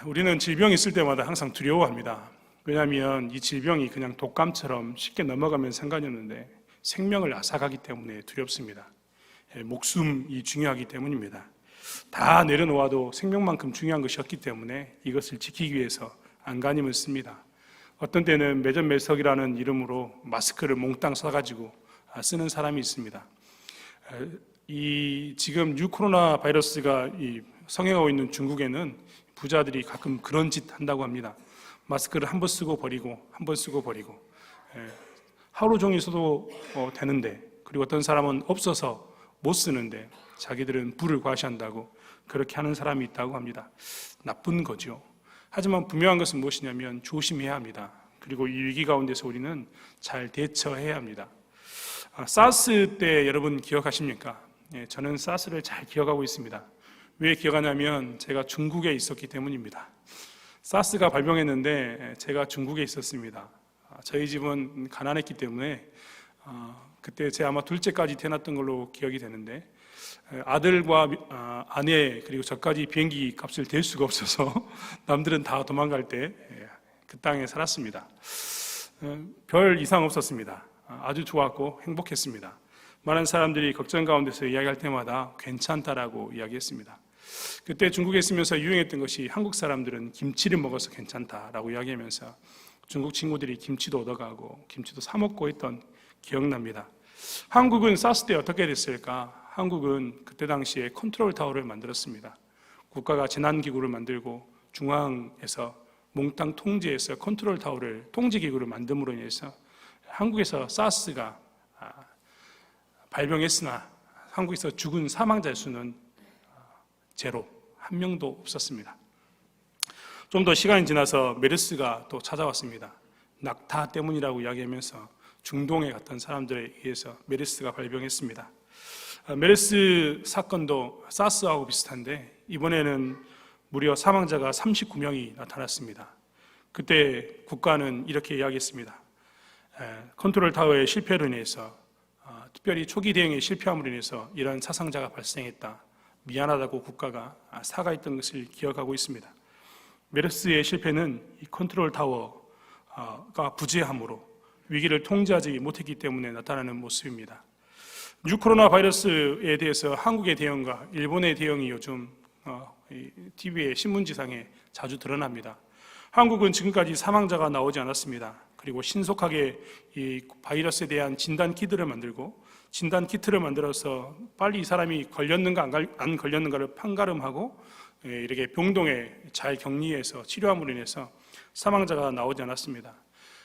우리는 질병이 있을 때마다 항상 두려워합니다. 왜냐하면 이 질병이 그냥 독감처럼 쉽게 넘어가면 상관이 없는데 생명을 앗아가기 때문에 두렵습니다. 목숨이 중요하기 때문입니다. 다 내려놓아도 생명만큼 중요한 것이 없기 때문에 이것을 지키기 위해서 안간힘을 씁니다. 어떤 때는 매전매석이라는 이름으로 마스크를 몽땅 사가지고 쓰는 사람이 있습니다. 지금 뉴코로나 바이러스가 성행하고 있는 중국에는 부자들이 가끔 그런 짓 한다고 합니다. 마스크를 한 번 쓰고 버리고 한 번 쓰고 버리고 하루 종일 써도 되는데, 그리고 어떤 사람은 없어서 못 쓰는데 자기들은 불을 과시한다고 그렇게 하는 사람이 있다고 합니다. 나쁜 거죠. 하지만 분명한 것은 무엇이냐면 조심해야 합니다. 그리고 이 위기 가운데서 우리는 잘 대처해야 합니다. 사스 때 여러분 기억하십니까? 저는 사스를 잘 기억하고 있습니다. 왜 기억하냐면 제가 중국에 있었기 때문입니다. 사스가 발병했는데 제가 중국에 있었습니다. 저희 집은 가난했기 때문에 그때 제 아마 둘째까지 태어났던 걸로 기억이 되는데, 아들과 아내 그리고 저까지 비행기 값을 댈 수가 없어서 남들은 다 도망갈 때 그 땅에 살았습니다. 별 이상 없었습니다. 아주 좋았고 행복했습니다. 많은 사람들이 걱정 가운데서 이야기할 때마다 괜찮다라고 이야기했습니다. 그때 중국에 있으면서 유행했던 것이 한국 사람들은 김치를 먹어서 괜찮다라고 이야기하면서 중국 친구들이 김치도 얻어가고 김치도 사 먹고 했던 기억납니다. 한국은 사스 때 어떻게 됐을까? 한국은 그때 당시에 컨트롤 타워를 만들었습니다. 국가가 재난기구를 만들고 중앙에서 몽땅 통제해서 컨트롤 타워를, 통제기구를 만듦으로 인해서 한국에서 사스가 발병했으나 한국에서 죽은 사망자 수는 제로, 한 명도 없었습니다. 좀 더 시간이 지나서 메르스가 또 찾아왔습니다. 낙타 때문이라고 이야기하면서 중동에 갔던 사람들에 의해서 메르스가 발병했습니다. 메르스 사건도 사스하고 비슷한데 이번에는 무려 사망자가 39명이 나타났습니다. 그때 국가는 이렇게 이야기했습니다. 컨트롤 타워의 실패로 인해서, 특별히 초기 대응의 실패함으로 인해서 이런 사상자가 발생했다. 미안하다고 국가가 사과했던 것을 기억하고 있습니다. 메르스의 실패는 이 컨트롤 타워가 부재함으로 위기를 통제하지 못했기 때문에 나타나는 모습입니다. 뉴코로나 바이러스에 대해서 한국의 대응과 일본의 대응이 요즘 TV에 신문지상에 자주 드러납니다. 한국은 지금까지 사망자가 나오지 않았습니다. 그리고 신속하게 이 바이러스에 대한 진단 키트를 만들고 진단 키트를 만들어서 빨리 이 사람이 걸렸는가 안 걸렸는가를 판가름하고 이렇게 병동에 잘 격리해서 치료함으로 인해서 사망자가 나오지 않았습니다.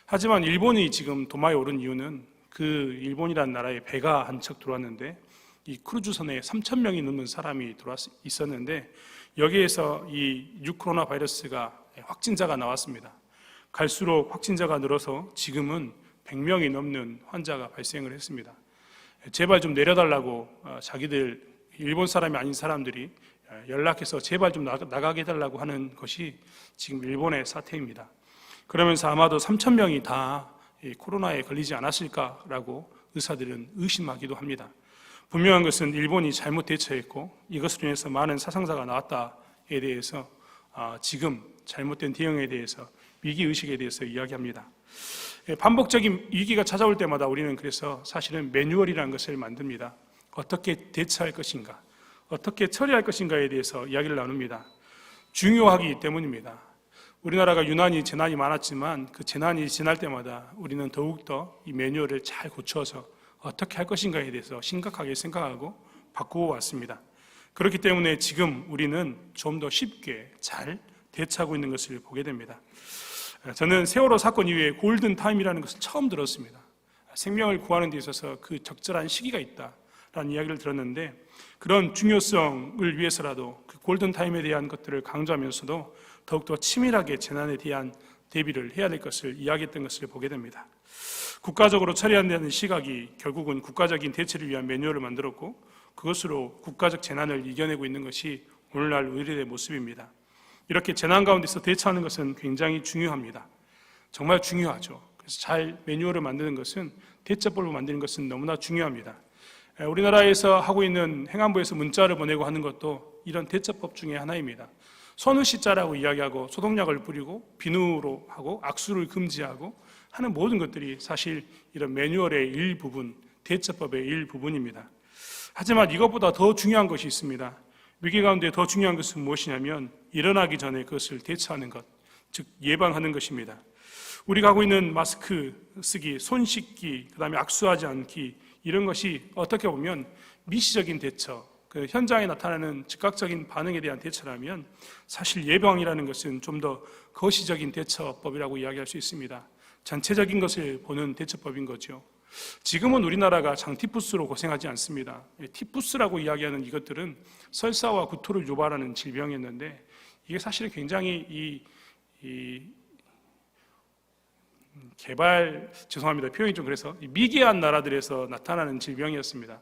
하지만 일본이 지금 도마에 오른 이유는 그 일본이라는 나라에 배가 한 척 들어왔는데 이 크루즈선에 3,000명이 넘는 사람이 있었는데 여기에서 이 뉴코로나 바이러스가 확진자가 나왔습니다. 갈수록 확진자가 늘어서 지금은 100명이 넘는 환자가 발생을 했습니다. 제발 좀 내려달라고 자기들 일본 사람이 아닌 사람들이 연락해서 제발 좀 나가게 해달라고 하는 것이 지금 일본의 사태입니다. 그러면서 아마도 3,000명이 다 코로나에 걸리지 않았을까라고 의사들은 의심하기도 합니다. 분명한 것은 일본이 잘못 대처했고 이것으로 인해서 많은 사상자가 나왔다에 대해서 지금 잘못된 대응에 대해서 위기의식에 대해서 이야기합니다. 반복적인 위기가 찾아올 때마다 우리는 그래서 사실은 매뉴얼이라는 것을 만듭니다. 어떻게 대처할 것인가, 어떻게 처리할 것인가에 대해서 이야기를 나눕니다. 중요하기 때문입니다. 우리나라가 유난히 재난이 많았지만 그 재난이 지날 때마다 우리는 더욱더 이 매뉴얼을 잘 고쳐서 어떻게 할 것인가에 대해서 심각하게 생각하고 바꾸어 왔습니다. 그렇기 때문에 지금 우리는 좀 더 쉽게 잘 대처하고 있는 것을 보게 됩니다. 저는 세월호 사건 이후에 골든타임이라는 것을 처음 들었습니다. 생명을 구하는 데 있어서 그 적절한 시기가 있다라는 이야기를 들었는데 그런 중요성을 위해서라도 그 골든타임에 대한 것들을 강조하면서도 더욱더 치밀하게 재난에 대한 대비를 해야 될 것을 이야기했던 것을 보게 됩니다. 국가적으로 처리한다는 시각이 결국은 국가적인 대처를 위한 매뉴얼을 만들었고 그것으로 국가적 재난을 이겨내고 있는 것이 오늘날 우리들의 모습입니다. 이렇게 재난 가운데서 대처하는 것은 굉장히 중요합니다. 정말 중요하죠. 그래서 잘 매뉴얼을 만드는 것은, 대처법을 만드는 것은 너무나 중요합니다. 우리나라에서 하고 있는 행안부에서 문자를 보내고 하는 것도 이런 대처법 중에 하나입니다. 손을 씻자라고 이야기하고 소독약을 뿌리고 비누로 하고 악수를 금지하고 하는 모든 것들이 사실 이런 매뉴얼의 일부분, 대처법의 일부분입니다. 하지만 이것보다 더 중요한 것이 있습니다. 위기 가운데 더 중요한 것은 무엇이냐면 일어나기 전에 그것을 대처하는 것, 즉 예방하는 것입니다. 우리가 하고 있는 마스크 쓰기, 손 씻기, 그 다음에 악수하지 않기, 이런 것이 어떻게 보면 미시적인 대처, 그 현장에 나타나는 즉각적인 반응에 대한 대처라면 사실 예방이라는 것은 좀 더 거시적인 대처법이라고 이야기할 수 있습니다. 전체적인 것을 보는 대처법인 거죠. 지금은 우리나라가 장티푸스로 고생하지 않습니다. 티푸스라고 이야기하는 이것들은 설사와 구토를 유발하는 질병이었는데 이게 사실은 굉장히 죄송합니다. 표현이 좀 그래서 미개한 나라들에서 나타나는 질병이었습니다.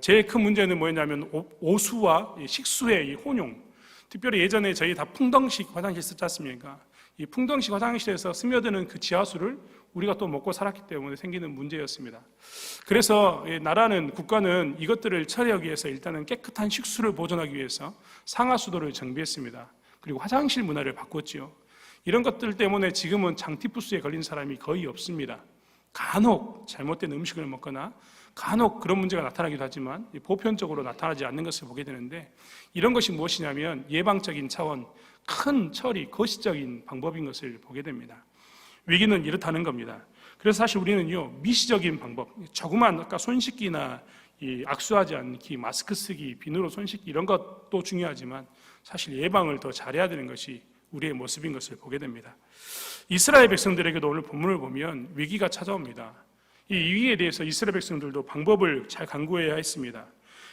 제일 큰 문제는 뭐였냐면 오수와 식수의 이 혼용. 특별히 예전에 저희 다 풍덩식 화장실 쓰지 않습니까? 이 풍덩식 화장실에서 스며드는 그 지하수를 우리가 또 먹고 살았기 때문에 생기는 문제였습니다. 그래서 국가는 이것들을 처리하기 위해서 일단은 깨끗한 식수를 보존하기 위해서 상하수도를 정비했습니다. 그리고 화장실 문화를 바꿨지요. 이런 것들 때문에 지금은 장티푸스에 걸린 사람이 거의 없습니다. 간혹 잘못된 음식을 먹거나 간혹 그런 문제가 나타나기도 하지만 보편적으로 나타나지 않는 것을 보게 되는데, 이런 것이 무엇이냐면 예방적인 차원, 큰 처리, 거시적인 방법인 것을 보게 됩니다. 위기는 이렇다는 겁니다. 그래서 사실 우리는요, 미시적인 방법, 조그만 아까 손 씻기나 악수하지 않기, 마스크 쓰기, 비누로 손 씻기, 이런 것도 중요하지만 사실 예방을 더 잘해야 되는 것이 우리의 모습인 것을 보게 됩니다. 이스라엘 백성들에게도 오늘 본문을 보면 위기가 찾아옵니다. 이 위기에 대해서 이스라엘 백성들도 방법을 잘 간구해야 했습니다.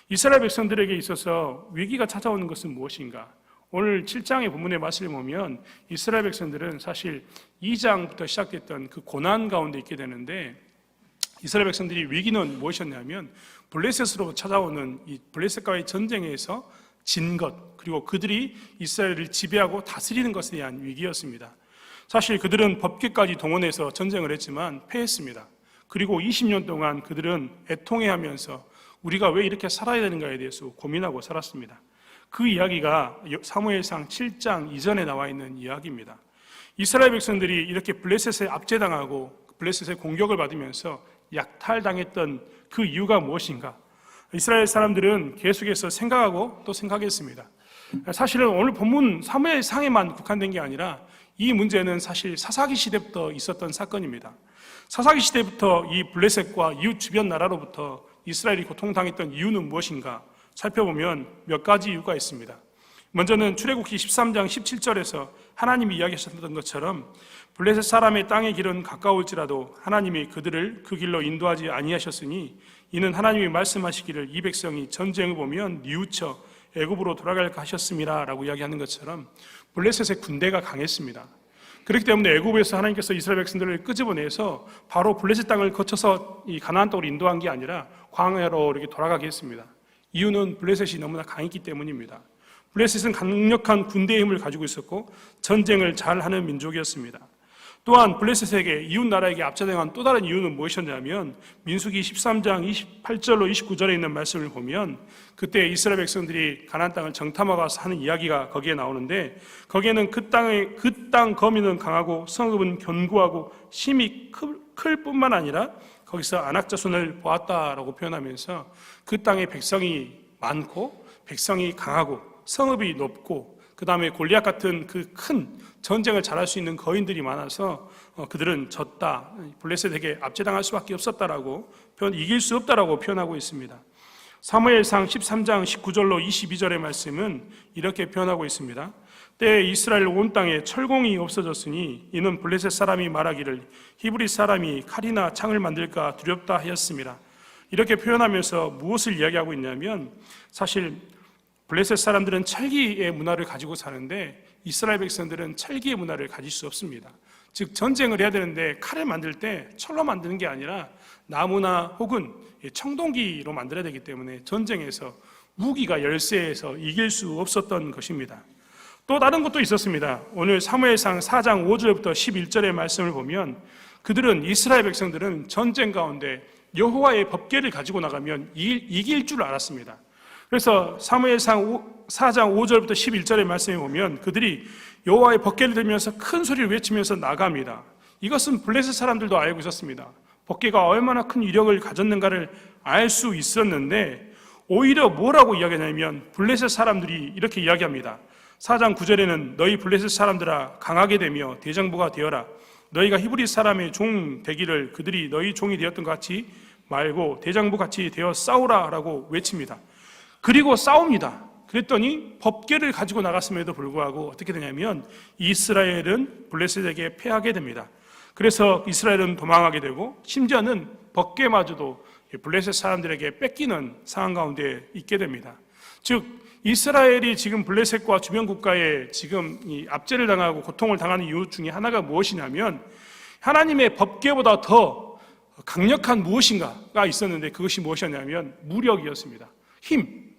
이스라엘 백성들에게 있어서 위기가 찾아오는 것은 무엇인가? 오늘 7장의 본문의 말씀을 보면 이스라엘 백성들은 사실 2장부터 시작됐던 그 고난 가운데 있게 되는데, 이스라엘 백성들이 위기는 무엇이었냐면 블레셋으로 찾아오는 이 블레셋과의 전쟁에서 진 것, 그리고 그들이 이스라엘을 지배하고 다스리는 것에 대한 위기였습니다. 사실 그들은 법궤까지 동원해서 전쟁을 했지만 패했습니다. 그리고 20년 동안 그들은 애통해하면서 우리가 왜 이렇게 살아야 되는가에 대해서 고민하고 살았습니다. 그 이야기가 사무엘상 7장 이전에 나와 있는 이야기입니다. 이스라엘 백성들이 이렇게 블레셋에 압제당하고 블레셋의 공격을 받으면서 약탈당했던 그 이유가 무엇인가? 이스라엘 사람들은 계속해서 생각하고 또 생각했습니다. 사실은 오늘 본문 사무엘상에만 국한된 게 아니라 이 문제는 사실 사사기 시대부터 있었던 사건입니다. 사사기 시대부터 이 블레셋과 이웃 주변 나라로부터 이스라엘이 고통당했던 이유는 무엇인가 살펴보면 몇 가지 이유가 있습니다. 먼저는 출애굽기 13장 17절에서 하나님이 이야기하셨던 것처럼 블레셋 사람의 땅의 길은 가까울지라도 하나님이 그들을 그 길로 인도하지 아니하셨으니 이는 하나님이 말씀하시기를 이 백성이 전쟁을 보면 뉘우쳐 애굽으로 돌아갈까 하셨음이라 라고 이야기하는 것처럼 블레셋의 군대가 강했습니다. 그렇기 때문에 애굽에서 하나님께서 이스라엘 백성들을 끄집어내서 바로 블레셋 땅을 거쳐서 이 가나안 땅으로 인도한 게 아니라 광야로 이렇게 돌아가게 했습니다. 이유는 블레셋이 너무나 강했기 때문입니다. 블레셋은 강력한 군대의 힘을 가지고 있었고 전쟁을 잘하는 민족이었습니다. 또한 블레셋에게 이웃 나라에게 압제당한 또 다른 이유는 무엇이었냐면 민수기 13장 28절로 29절에 있는 말씀을 보면 그때 이스라엘 백성들이 가나안 땅을 정탐하고 와서 하는 이야기가 거기에 나오는데, 거기에는 그 땅 거민은 강하고 성읍은 견고하고 심이 클 뿐만 아니라 거기서 안악 자손을 보았다라고 표현하면서 그 땅에 백성이 많고 백성이 강하고 성읍이 높고 그 다음에 골리앗 같은 그 큰 전쟁을 잘할 수 있는 거인들이 많아서 그들은 졌다, 블레셋에게 압제당할 수밖에 없었다라고 이길 수 없다라고 표현하고 있습니다. 사무엘상 13장 19절로 22절의 말씀은 이렇게 표현하고 있습니다. 때에 이스라엘 온 땅에 철공이 없어졌으니 이는 블레셋 사람이 말하기를 히브리 사람이 칼이나 창을 만들까 두렵다 하였습니다. 이렇게 표현하면서 무엇을 이야기하고 있냐면 사실 블레셋 사람들은 철기의 문화를 가지고 사는데 이스라엘 백성들은 철기의 문화를 가질 수 없습니다. 즉 전쟁을 해야 되는데 칼을 만들 때 철로 만드는 게 아니라 나무나 혹은 청동기로 만들어야 되기 때문에 전쟁에서 무기가 열세에서 이길 수 없었던 것입니다. 또 다른 것도 있었습니다. 오늘 사무엘상 4장 5절부터 11절의 말씀을 보면 그들은 이스라엘 백성들은 전쟁 가운데 여호와의 법궤를 가지고 나가면 이길 줄 알았습니다. 그래서 사무엘상 4장 5절부터 11절의 말씀에 보면 그들이 여호와의 법궤를 들면서 큰 소리를 외치면서 나갑니다. 이것은 블레셋 사람들도 알고 있었습니다. 법궤가 얼마나 큰 위력을 가졌는가를 알 수 있었는데 오히려 뭐라고 이야기하냐면 블레셋 사람들이 이렇게 이야기합니다. 4장 9절에는 너희 블레셋 사람들아 강하게 되며 대장부가 되어라. 너희가 히브리 사람의 종 되기를 그들이 너희 종이 되었던 것 같이 말고 대장부 같이 되어 싸우라 라고 외칩니다. 그리고 싸웁니다. 그랬더니 법궤를 가지고 나갔음에도 불구하고 어떻게 되냐면 이스라엘은 블레셋에게 패하게 됩니다. 그래서 이스라엘은 도망하게 되고 심지어는 법궤마저도 블레셋 사람들에게 뺏기는 상황 가운데 있게 됩니다. 즉 이스라엘이 지금 블레셋과 주변 국가에 지금 이 압제를 당하고 고통을 당하는 이유 중에 하나가 무엇이냐면 하나님의 법궤보다 더 강력한 무엇인가가 있었는데 그것이 무엇이었냐면 무력이었습니다. 힘.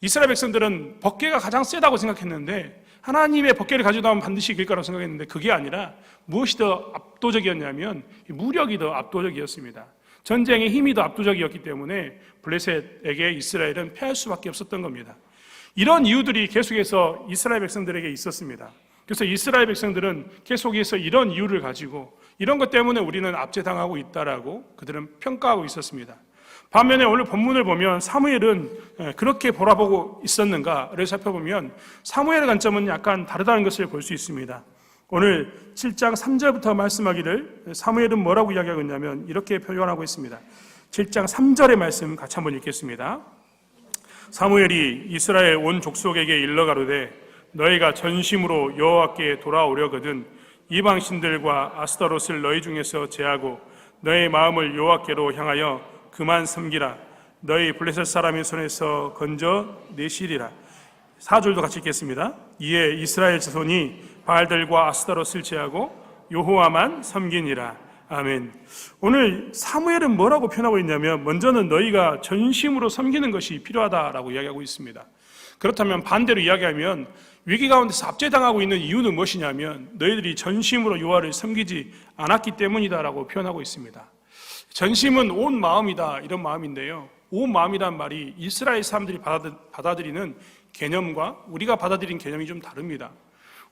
이스라엘 백성들은 법궤가 가장 세다고 생각했는데 하나님의 법궤를 가지고 나오면 반드시 이길 거라고 생각했는데 그게 아니라 무엇이 더 압도적이었냐면 무력이 더 압도적이었습니다. 전쟁의 힘이 더 압도적이었기 때문에 블레셋에게 이스라엘은 패할 수밖에 없었던 겁니다. 이런 이유들이 계속해서 이스라엘 백성들에게 있었습니다. 그래서 이스라엘 백성들은 계속해서 이런 이유를 가지고 이런 것 때문에 우리는 압제당하고 있다라고 그들은 평가하고 있었습니다. 반면에 오늘 본문을 보면 사무엘은 그렇게 바라보고 있었는가를 살펴보면 사무엘의 관점은 약간 다르다는 것을 볼 수 있습니다. 오늘 7장 3절부터 말씀하기를 사무엘은 뭐라고 이야기하고 있냐면 이렇게 표현하고 있습니다. 7장 3절의 말씀 같이 한번 읽겠습니다. 사무엘이 이스라엘 온 족속에게 일러 가로되 너희가 전심으로 여호와께 돌아오려거든 이방 신들과 아스타롯을 너희 중에서 제하고 너희 마음을 여호와께로 향하여 그만 섬기라. 너희 블레셋 사람의 손에서 건져 내시리라. 4절도 같이 읽겠습니다. 이에 이스라엘 자손이 바알들과 아스타롯을 제하고 여호와만 섬기니라. 아멘. 오늘 사무엘은 뭐라고 표현하고 있냐면 먼저는 너희가 전심으로 섬기는 것이 필요하다라고 이야기하고 있습니다. 그렇다면 반대로 이야기하면 위기 가운데서 압제당하고 있는 이유는 무엇이냐면 너희들이 전심으로 여호와를 섬기지 않았기 때문이다라고 표현하고 있습니다. 전심은 온 마음이다 이런 마음인데요, 온 마음이란 말이 이스라엘 사람들이 받아들이는 개념과 우리가 받아들인 개념이 좀 다릅니다.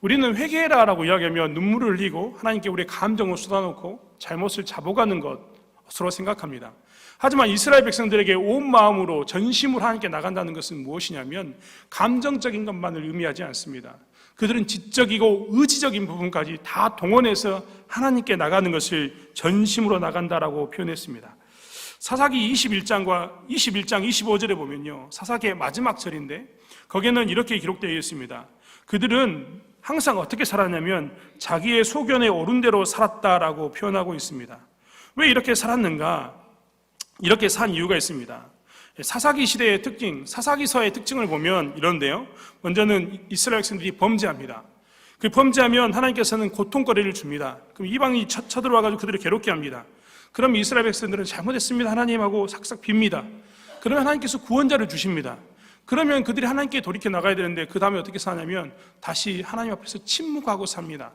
우리는 회개해라라고 이야기하면 눈물을 흘리고 하나님께 우리의 감정을 쏟아놓고 잘못을 잡아가는 것으로 생각합니다. 하지만 이스라엘 백성들에게 온 마음으로 전심으로 하나님께 나간다는 것은 무엇이냐면 감정적인 것만을 의미하지 않습니다. 그들은 지적이고 의지적인 부분까지 다 동원해서 하나님께 나가는 것을 전심으로 나간다라고 표현했습니다. 사사기 21장 25절에 보면요, 사사기의 마지막 절인데 거기에는 이렇게 기록되어 있습니다. 그들은 항상 어떻게 살았냐면 자기의 소견에 오른 대로 살았다라고 표현하고 있습니다. 왜 이렇게 살았는가? 이렇게 산 이유가 있습니다. 사사기 시대의 특징, 사사기서의 특징을 보면 이런데요, 먼저는 이스라엘 백성들이 범죄합니다. 그 범죄하면 하나님께서는 고통거리를 줍니다. 그럼 이방이 쳐들어와가지고 그들을 괴롭게 합니다. 그럼 이스라엘 백성들은 잘못했습니다 하나님하고 삭삭 빕니다. 그러면 하나님께서 구원자를 주십니다. 그러면 그들이 하나님께 돌이켜 나가야 되는데 그 다음에 어떻게 사냐면 다시 하나님 앞에서 침묵하고 삽니다.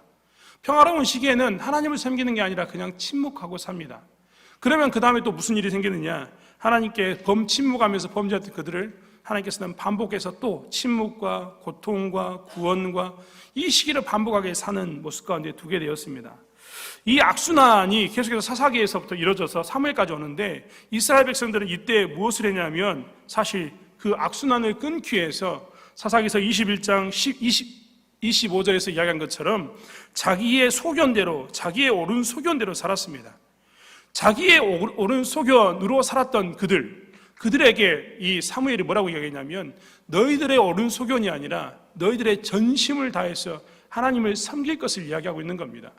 평화로운 시기에는 하나님을 섬기는 게 아니라 그냥 침묵하고 삽니다. 그러면 그 다음에 또 무슨 일이 생기느냐, 하나님께 침묵하면서 범죄했던 그들을 하나님께서는 반복해서 또 침묵과 고통과 구원과 이 시기를 반복하게 사는 모습 가운데 두게 되었습니다. 이 악순환이 계속해서 사사기에서부터 이루어져서 사무엘까지 오는데 이스라엘 백성들은 이때 무엇을 했냐면 사실 그 악순환을 끊기 위해서 사사기서 21장 25절에서 이야기한 것처럼 자기의 소견대로, 자기의 옳은 소견대로 살았습니다. 자기의 옳은 소견으로 살았던 그들에게 이 사무엘이 뭐라고 이야기했냐면 너희들의 옳은 소견이 아니라 너희들의 전심을 다해서 하나님을 섬길 것을 이야기하고 있는 겁니다.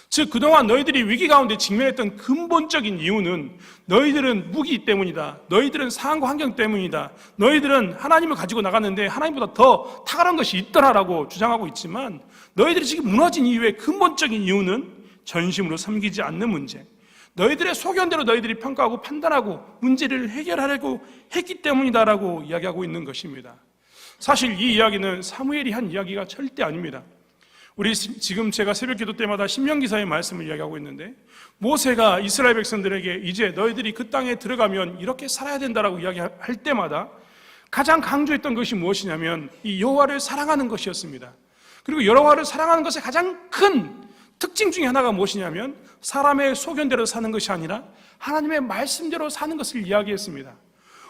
즉 그동안 너희들이 위기 가운데 직면했던 근본적인 이유는 너희들은 무기 때문이다, 너희들은 상황과 환경 때문이다, 너희들은 하나님을 가지고 나갔는데 하나님보다 더 탁월한 것이 있더라라고 주장하고 있지만 너희들이 지금 무너진 이유의 근본적인 이유는 전심으로 섬기지 않는 문제, 너희들의 소견대로 너희들이 평가하고 판단하고 문제를 해결하려고 했기 때문이다라고 이야기하고 있는 것입니다. 사실 이 이야기는 사무엘이 한 이야기가 절대 아닙니다. 우리 지금 제가 새벽 기도 때마다 신명기사의 말씀을 이야기하고 있는데 모세가 이스라엘 백성들에게 이제 너희들이 그 땅에 들어가면 이렇게 살아야 된다라고 이야기할 때마다 가장 강조했던 것이 무엇이냐면 이 여호와를 사랑하는 것이었습니다. 그리고 여호와를 사랑하는 것의 가장 큰 특징 중에 하나가 무엇이냐면 사람의 소견대로 사는 것이 아니라 하나님의 말씀대로 사는 것을 이야기했습니다.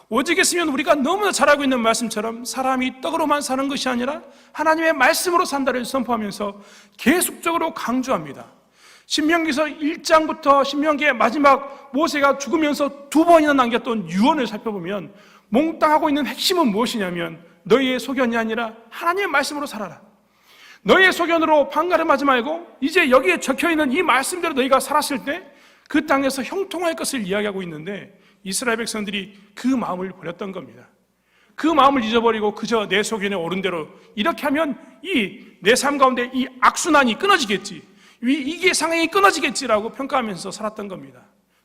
오직했으면 우리가 너무나 잘 알고 있는 말씀처럼 사람이 떡으로만 사는 것이 아니라 하나님의 말씀으로 산다를 선포하면서 계속적으로 강조합니다. 신명기서 1장부터 신명기의 마지막 모세가 죽으면서 2번이나 남겼던 유언을 살펴보면 몽땅하고 있는 핵심은 무엇이냐면 너희의 소견이 아니라 하나님의 말씀으로 살아라. 너희의 소견으로 판가름하지 말고 이제 여기에 적혀있는 이 말씀대로 너희가 살았을 때 그 땅에서 형통할 것을 이야기하고 있는데 이스라엘 백성들이 그 마음을 버렸던 겁니다. 그 마음을 잊어버리고 그저 내 소견에 옳은 대로 이렇게 하면 이 내 삶 가운데 이 악순환이 끊어지겠지, 이게 상행이 끊어지겠지라고 평가하면서 살았던 겁니다.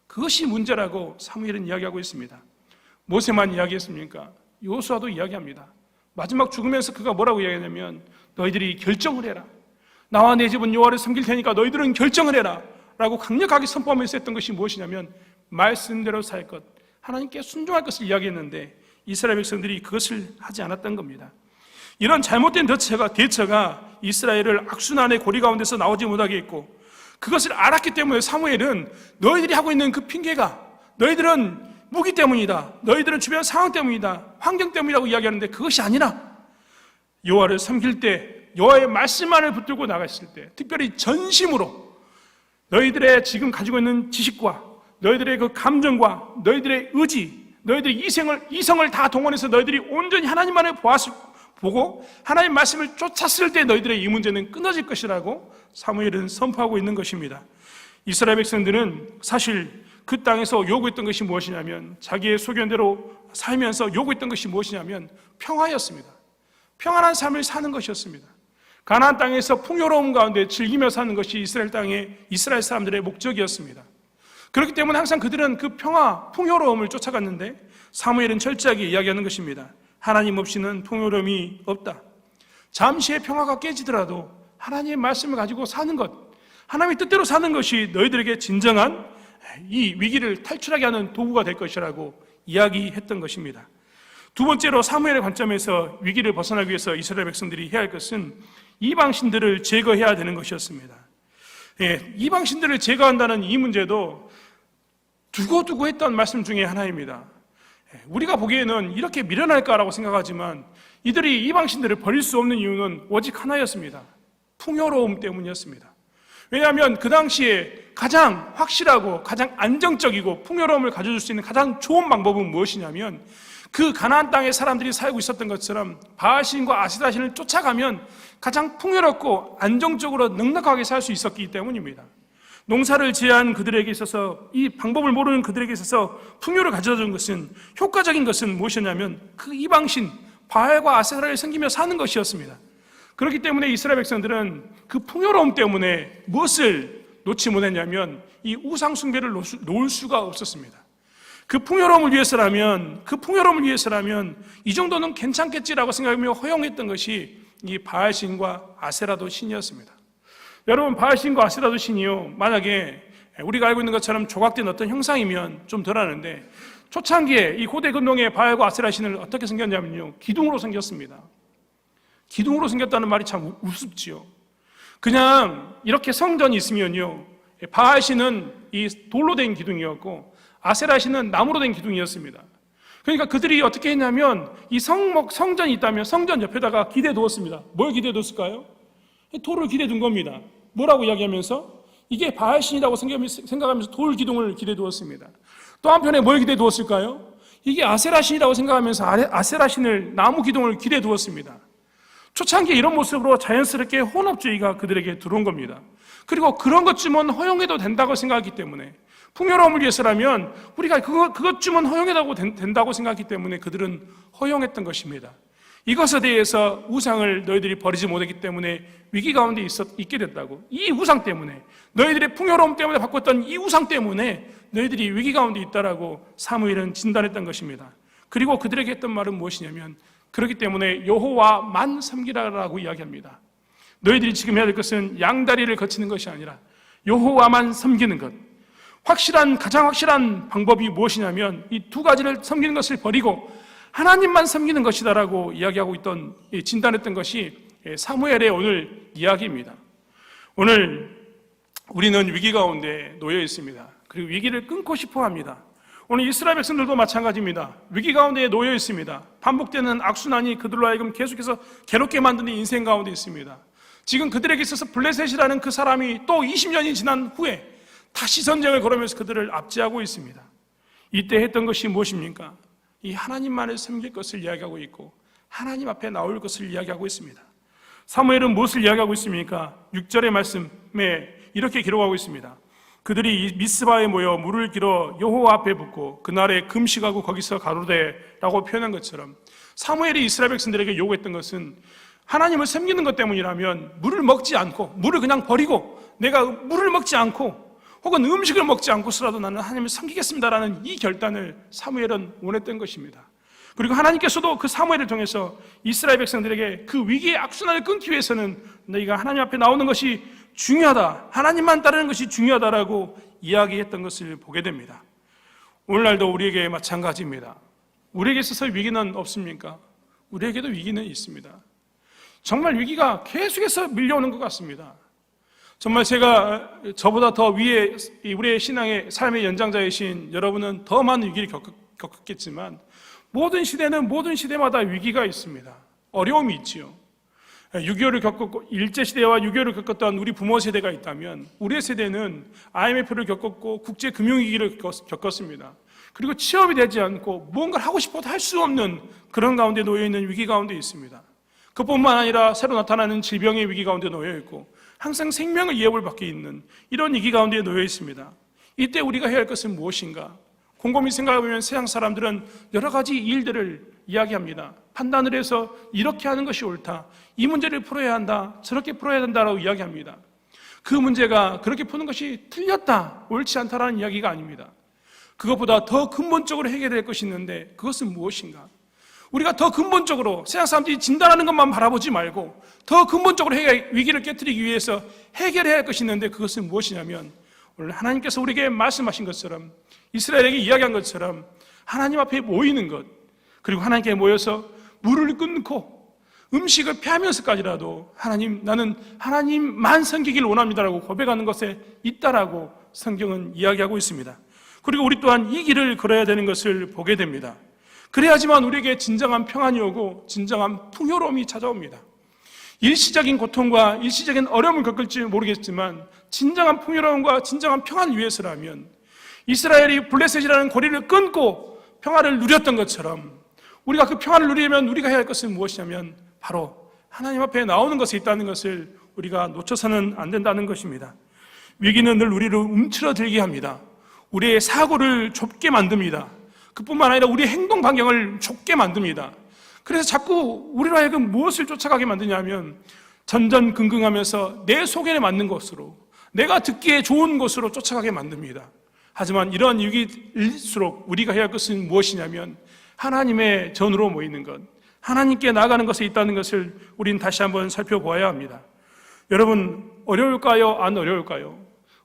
그것이 문제라고 사무엘은 이야기하고 있습니다. 모세만 이야기했습니까? 여호수아도 이야기합니다. 마지막 죽으면서 그가 뭐라고 이야기하냐면 너희들이 결정을 해라. 나와 내 집은 여호와를 섬길 테니까 너희들은 결정을 해라 라고 강력하게 선포하면서 했던 것이 무엇이냐면 말씀대로 살 것, 하나님께 순종할 것을 이야기했는데 이스라엘 백성들이 그것을 하지 않았던 겁니다. 이런 잘못된 대처가 이스라엘을 악순환의 고리 가운데서 나오지 못하게 했고 그것을 알았기 때문에 사무엘은 너희들이 하고 있는 그 핑계가 너희들은 무기 때문이다, 너희들은 주변 상황 때문이다, 환경 때문이라고 이야기하는데 그것이 아니라 여호와를 섬길 때, 여호와의 말씀만을 붙들고 나갔을 때, 특별히 전심으로 너희들의 지금 가지고 있는 지식과 너희들의 그 감정과 너희들의 의지, 너희들의 이성을 다 동원해서 너희들이 온전히 하나님만을 보고 하나님 말씀을 쫓았을 때 너희들의 이 문제는 끊어질 것이라고 사무엘은 선포하고 있는 것입니다. 이스라엘 백성들은 사실 그 땅에서 요구했던 것이 무엇이냐면 자기의 소견대로 살면서 요구했던 것이 무엇이냐면 평화였습니다. 평안한 삶을 사는 것이었습니다. 가나안 땅에서 풍요로움 가운데 즐기며 사는 것이 이스라엘 사람들의 목적이었습니다. 그렇기 때문에 항상 그들은 그 평화, 풍요로움을 쫓아갔는데 사무엘은 철저하게 이야기하는 것입니다. 하나님 없이는 풍요로움이 없다. 잠시의 평화가 깨지더라도 하나님의 말씀을 가지고 사는 것, 하나님의 뜻대로 사는 것이 너희들에게 진정한 이 위기를 탈출하게 하는 도구가 될 것이라고 이야기했던 것입니다. 두 번째로 사무엘의 관점에서 위기를 벗어나기 위해서 이스라엘 백성들이 해야 할 것은 이방신들을 제거해야 되는 것이었습니다. 이방신들을 제거한다는 이 문제도 두고두고 했던 말씀 중에 하나입니다. 우리가 보기에는 이렇게 미련할까라고 생각하지만 이들이 이방신들을 버릴 수 없는 이유는 오직 하나였습니다. 풍요로움 때문이었습니다. 왜냐하면 그 당시에 가장 확실하고 가장 안정적이고 풍요로움을 가져줄 수 있는 가장 좋은 방법은 무엇이냐면 그 가나안 땅에 사람들이 살고 있었던 것처럼 바알신과 아세라신을 쫓아가면 가장 풍요롭고 안정적으로 넉넉하게 살 수 있었기 때문입니다. 농사를 지은 그들에게 있어서, 이 방법을 모르는 그들에게 있어서 풍요를 가져준 것은, 효과적인 것은 무엇이냐면 그 이방신 바알과 아세라를 섬기며 사는 것이었습니다. 그렇기 때문에 이스라엘 백성들은 그 풍요로움 때문에 무엇을 놓지 못했냐면 이 우상 숭배를 놓을 수가 없었습니다. 그 풍요로움을 위해서라면 이 정도는 괜찮겠지라고 생각하며 허용했던 것이 이 바알신과 아세라도 신이었습니다. 여러분, 바알신과 아세라도 신이요, 만약에 우리가 알고 있는 것처럼 조각된 어떤 형상이면 좀 덜하는데 초창기에 이 고대 근동의 바알과 아세라 신을 어떻게 생겼냐면요, 기둥으로 생겼습니다. 기둥으로 생겼다는 말이 참 우습지요. 그냥 이렇게 성전이 있으면요, 바알 신은 이 돌로 된 기둥이었고 아세라 신은 나무로 된 기둥이었습니다. 그러니까 그들이 어떻게 했냐면 이 성전이 있다면 성전 옆에다가 기대 두었습니다. 뭘 기대 뒀을까요? 돌을 기대 둔 겁니다. 뭐라고 이야기하면서? 이게 바알 신이라고 생각하면서 돌 기둥을 기대 두었습니다. 또 한편에 뭘 기대 두었을까요? 이게 아세라 신이라고 생각하면서 아세라 신을 나무 기둥을 기대 두었습니다. 초창기에 이런 모습으로 자연스럽게 혼합주의가 그들에게 들어온 겁니다. 그리고 그런 것쯤은 허용해도 된다고 생각하기 때문에, 풍요로움을 위해서라면 우리가 그것쯤은 허용해도 된다고 생각하기 때문에 그들은 허용했던 것입니다. 이것에 대해서 우상을 너희들이 버리지 못했기 때문에 위기 가운데 있게 됐다고, 이 우상 때문에, 너희들의 풍요로움 때문에 바꿨던 이 우상 때문에 너희들이 위기 가운데 있다라고 사무엘은 진단했던 것입니다. 그리고 그들에게 했던 말은 무엇이냐면, 그렇기 때문에 여호와만 섬기라라고 이야기합니다. 너희들이 지금 해야 될 것은 양다리를 거치는 것이 아니라 여호와만 섬기는 것. 가장 확실한 방법이 무엇이냐면 이 두 가지를 섬기는 것을 버리고 하나님만 섬기는 것이다라고 이야기하고 있던, 진단했던 것이 사무엘의 오늘 이야기입니다. 오늘 우리는 위기 가운데 놓여 있습니다. 그리고 위기를 끊고 싶어 합니다. 오늘 이스라엘 백성들도 마찬가지입니다. 위기 가운데 놓여 있습니다. 반복되는 악순환이 그들로 하여금 계속해서 괴롭게 만드는 인생 가운데 있습니다. 지금 그들에게 있어서 블레셋이라는 그 사람이 또 20년이 지난 후에 다시 전쟁을 걸으면서 그들을 압제하고 있습니다. 이때 했던 것이 무엇입니까? 이 하나님만을 섬길 것을 이야기하고 있고 하나님 앞에 나올 것을 이야기하고 있습니다. 사무엘은 무엇을 이야기하고 있습니까? 6절의 말씀에 이렇게 기록하고 있습니다. 그들이 미스바에 모여 물을 길어 여호와 앞에 붓고 그날에 금식하고 거기서 가로되라고 표현한 것처럼 사무엘이 이스라엘 백성들에게 요구했던 것은 하나님을 섬기는 것 때문이라면 물을 먹지 않고, 물을 그냥 버리고, 내가 물을 먹지 않고 혹은 음식을 먹지 않고서라도 나는 하나님을 섬기겠습니다라는 이 결단을 사무엘은 원했던 것입니다. 그리고 하나님께서도 그 사무엘을 통해서 이스라엘 백성들에게 그 위기의 악순환을 끊기 위해서는 너희가 하나님 앞에 나오는 것이 중요하다, 하나님만 따르는 것이 중요하다라고 이야기했던 것을 보게 됩니다. 오늘날도 우리에게 마찬가지입니다. 우리에게 있어서 위기는 없습니까? 우리에게도 위기는 있습니다. 정말 위기가 계속해서 밀려오는 것 같습니다. 정말 제가 저보다 더 위에 우리의 신앙의 삶의 연장자이신 여러분은 더 많은 위기를 겪었겠지만 모든 시대는 모든 시대마다 위기가 있습니다. 어려움이 있지요. 6.25를 겪었고 일제시대와 6.25를 겪었던 우리 부모 세대가 있다면 우리의 세대는 IMF를 겪었고 국제금융위기를 겪었습니다. 그리고 취업이 되지 않고 무언가를 하고 싶어도 할 수 없는 그런 가운데 놓여있는 위기 가운데 있습니다. 그뿐만 아니라 새로 나타나는 질병의 위기 가운데 놓여있고 항상 생명의 위협을 받고 있는 이런 위기 가운데 놓여 있습니다. 이때 우리가 해야 할 것은 무엇인가? 곰곰이 생각해보면 세상 사람들은 여러 가지 일들을 이야기합니다. 판단을 해서 이렇게 하는 것이 옳다, 이 문제를 풀어야 한다, 저렇게 풀어야 된다라고 이야기합니다. 그 문제가 그렇게 푸는 것이 틀렸다, 옳지 않다라는 이야기가 아닙니다. 그것보다 더 근본적으로 해결될 것이 있는데 그것은 무엇인가? 우리가 더 근본적으로 세상 사람들이 진단하는 것만 바라보지 말고 더 근본적으로 위기를 깨트리기 위해서 해결해야 할 것이 있는데 그것은 무엇이냐면 오늘 하나님께서 우리에게 말씀하신 것처럼 이스라엘에게 이야기한 것처럼 하나님 앞에 모이는 것, 그리고 하나님께 모여서 물을 끊고 음식을 피하면서까지라도 하나님, 나는 하나님만 섬기기를 원합니다라고 고백하는 것에 있다라고 성경은 이야기하고 있습니다. 그리고 우리 또한 이 길을 걸어야 되는 것을 보게 됩니다. 그래야지만 우리에게 진정한 평안이 오고 진정한 풍요로움이 찾아옵니다. 일시적인 고통과 일시적인 어려움을 겪을지 모르겠지만 진정한 풍요로움과 진정한 평안을 위해서라면 이스라엘이 블레셋이라는 고리를 끊고 평화를 누렸던 것처럼 우리가 그 평화를 누리려면 우리가 해야 할 것은 무엇이냐면 바로 하나님 앞에 나오는 것이 있다는 것을 우리가 놓쳐서는 안 된다는 것입니다. 위기는 늘 우리를 움츠러들게 합니다. 우리의 사고를 좁게 만듭니다. 그뿐만 아니라 우리의 행동 반경을 좁게 만듭니다. 그래서 자꾸 우리로 하여금 무엇을 쫓아가게 만드냐면 전전긍긍하면서 내 속에 맞는 것으로, 내가 듣기에 좋은 것으로 쫓아가게 만듭니다. 하지만 이러한 위기일수록 우리가 해야 할 것은 무엇이냐면 하나님의 전으로 모이는 것, 하나님께 나아가는 것에 있다는 것을 우리는 다시 한번 살펴보아야 합니다. 여러분, 어려울까요? 안 어려울까요?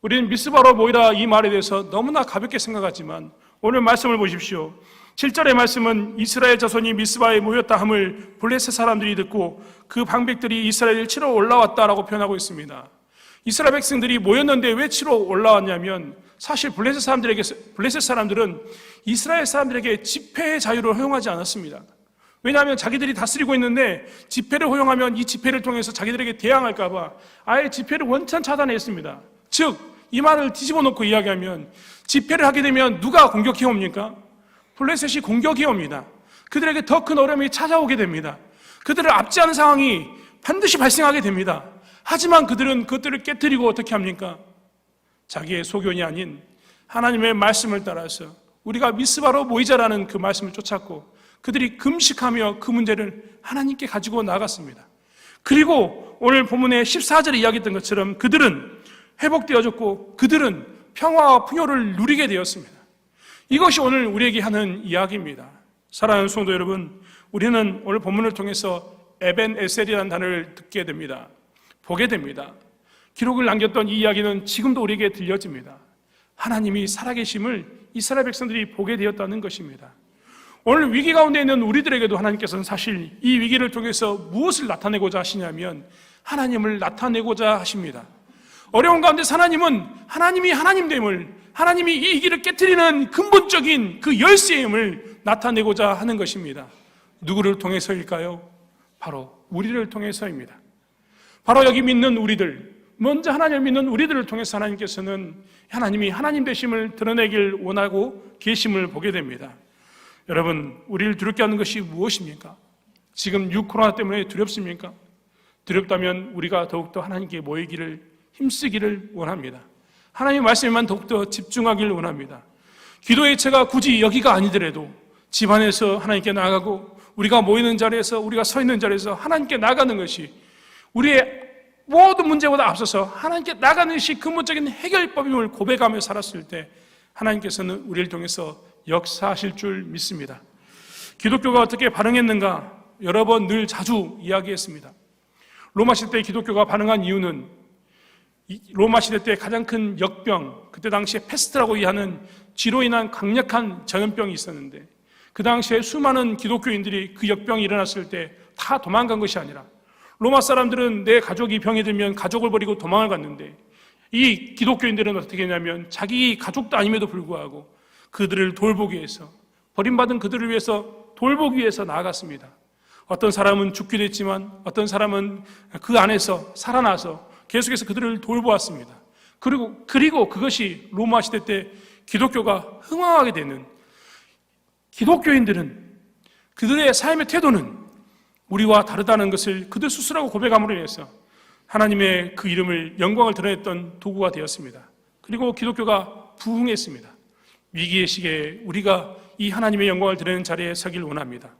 우리는 미스바로 모이라 이 말에 대해서 너무나 가볍게 생각하지만 오늘 말씀을 보십시오. 7절의 말씀은 이스라엘 자손이 미스바에 모였다 함을 블레셋 사람들이 듣고 그 방백들이 이스라엘을 치러 올라왔다라고 표현하고 있습니다. 이스라엘 백성들이 모였는데 왜 치러 올라왔냐면 사실 블레셋 사람들은 이스라엘 사람들에게 집회의 자유를 허용하지 않았습니다. 왜냐하면 자기들이 다스리고 있는데 집회를 허용하면 이 집회를 통해서 자기들에게 대항할까 봐 아예 집회를 원천 차단했습니다. 즉, 이 말을 뒤집어 놓고 이야기하면 집회를 하게 되면 누가 공격해 옵니까? 블레셋이 공격해 옵니다. 그들에게 더 큰 어려움이 찾아오게 됩니다. 그들을 압제하는 상황이 반드시 발생하게 됩니다. 하지만 그들은 그것들을 깨뜨리고 어떻게 합니까? 자기의 소견이 아닌 하나님의 말씀을 따라서 우리가 미스바로 모이자라는 그 말씀을 쫓았고 그들이 금식하며 그 문제를 하나님께 가지고 나갔습니다. 그리고 오늘 본문의 14절에 이야기했던 것처럼 그들은 회복되어졌고 그들은 평화와 풍요를 누리게 되었습니다. 이것이 오늘 우리에게 하는 이야기입니다. 사랑하는 성도 여러분, 우리는 오늘 본문을 통해서 에벤 에셀이라는 단어를 듣게 됩니다. 보게 됩니다. 기록을 남겼던 이 이야기는 지금도 우리에게 들려집니다. 하나님이 살아계심을 이스라엘 백성들이 보게 되었다는 것입니다. 오늘 위기 가운데 있는 우리들에게도 하나님께서는 사실 이 위기를 통해서 무엇을 나타내고자 하시냐면 하나님을 나타내고자 하십니다. 어려운 가운데 하나님은 하나님이 하나님됨을, 하나님이 이 위기를 깨트리는 근본적인 그 열쇠임을 나타내고자 하는 것입니다. 누구를 통해서일까요? 바로 우리를 통해서입니다. 바로 여기 믿는 우리들, 먼저 하나님을 믿는 우리들을 통해서 하나님께서는 하나님이 하나님 되심을 드러내길 원하고 계심을 보게 됩니다. 여러분, 우리를 두렵게 하는 것이 무엇입니까? 지금 코로나 때문에 두렵습니까? 두렵다면 우리가 더욱더 하나님께 모이기를, 힘쓰기를 원합니다. 하나님의 말씀에만 더욱더 집중하기를 원합니다. 기도의 체가 굳이 여기가 아니더라도 집안에서 하나님께 나아가고 우리가 모이는 자리에서, 우리가 서 있는 자리에서 하나님께 나가는 것이 우리의 모든 문제보다 앞서서 하나님께 나가는 것이 근본적인 해결법임을 고백하며 살았을 때 하나님께서는 우리를 통해서 역사하실 줄 믿습니다. 기독교가 어떻게 반응했는가 여러 번 늘 자주 이야기했습니다. 로마 시대 때 기독교가 반응한 이유는 로마 시대 때 가장 큰 역병, 그때 당시에 페스트라고 이해하는 쥐로 인한 강력한 전염병이 있었는데 그 당시에 수많은 기독교인들이 그 역병이 일어났을 때 다 도망간 것이 아니라 로마 사람들은 내 가족이 병이 들면 가족을 버리고 도망을 갔는데 이 기독교인들은 어떻게 했냐면 자기 가족도 아님에도 불구하고 그들을 돌보기 위해서, 버림받은 그들을 위해서 돌보기 위해서 나아갔습니다. 어떤 사람은 죽기도 했지만 어떤 사람은 그 안에서 살아나서 계속해서 그들을 돌보았습니다. 그리고 그것이 로마 시대 때 기독교가 흥황하게 되는, 기독교인들은 그들의 삶의 태도는 우리와 다르다는 것을 그들 스스로하고 고백함으로 인해서 하나님의 그 이름을, 영광을 드러냈던 도구가 되었습니다. 그리고 기독교가 부흥했습니다. 위기의 시기에 우리가 이 하나님의 영광을 드러내는 자리에 서길 원합니다.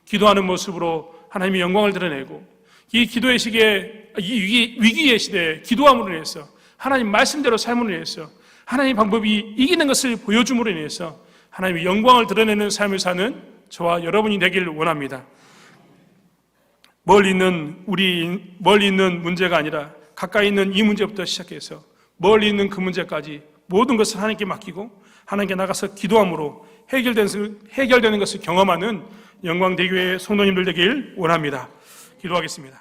기도하는 모습으로 하나님의 영광을 드러내고 이 기도의 시기에, 이 위기의 시대에 기도함으로 인해서 하나님 말씀대로 삶으로 인해서 하나님의 방법이 이기는 것을 보여줌으로 인해서 하나님의 영광을 드러내는 삶을 사는 저와 여러분이 되길 원합니다. 멀리 있는 문제가 아니라 가까이 있는 이 문제부터 시작해서 멀리 있는 그 문제까지 모든 것을 하나님께 맡기고 하나님께 나가서 기도함으로 해결되는 것을 경험하는 영광대교회 성도님들 되길 원합니다. 기도하겠습니다.